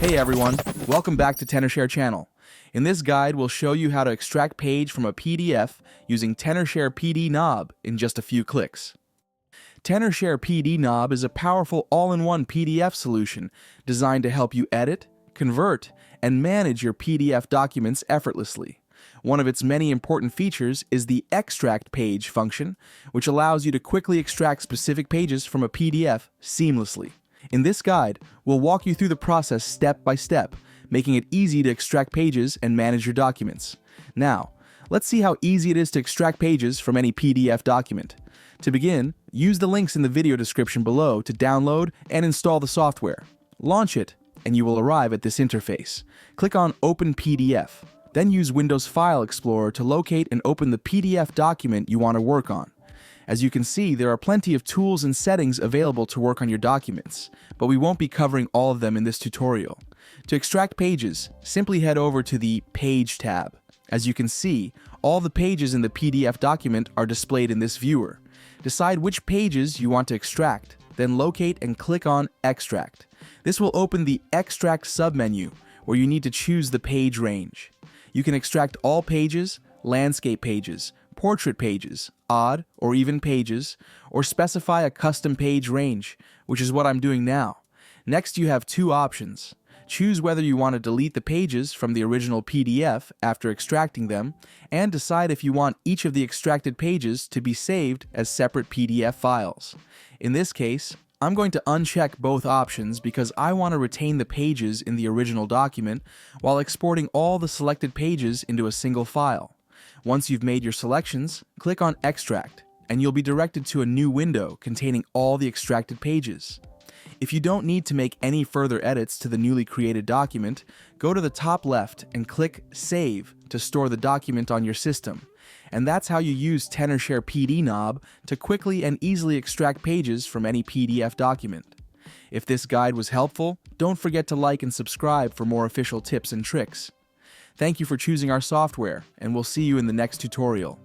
Hey everyone, welcome back to Tenorshare channel. In this guide, we'll show you how to extract page from a PDF using Tenorshare PDNob in just a few clicks. Tenorshare PDNob is a powerful all-in-one PDF solution designed to help you edit, convert, and manage your PDF documents effortlessly. One of its many important features is the extract page function, which allows you to quickly extract specific pages from a PDF seamlessly. In this guide, we'll walk you through the process step by step, making it easy to extract pages and manage your documents. Now, let's see how easy it is to extract pages from any PDF document. To begin, use the links in the video description below to download and install the software. Launch it, and you will arrive at this interface. Click on Open PDF. Then use Windows File Explorer to locate and open the PDF document you want to work on. As you can see, there are plenty of tools and settings available to work on your documents, but we won't be covering all of them in this tutorial. To extract pages, simply head over to the Page tab. As you can see, all the pages in the PDF document are displayed in this viewer. Decide which pages you want to extract, then locate and click on Extract. This will open the Extract submenu, where you need to choose the page range. You can extract all pages, landscape pages, portrait pages, odd or even pages, or specify a custom page range, which is what I'm doing now. Next, you have two options. Choose whether you want to delete the pages from the original PDF after extracting them, and decide if you want each of the extracted pages to be saved as separate PDF files. In this case, I'm going to uncheck both options because I want to retain the pages in the original document while exporting all the selected pages into a single file. Once you've made your selections, click on Extract, and you'll be directed to a new window containing all the extracted pages. If you don't need to make any further edits to the newly created document, go to the top left and click Save to store the document on your system. And that's how you use Tenorshare PDNob to quickly and easily extract pages from any PDF document. If this guide was helpful, don't forget to like and subscribe for more official tips and tricks. Thank you for choosing our software, and we'll see you in the next tutorial.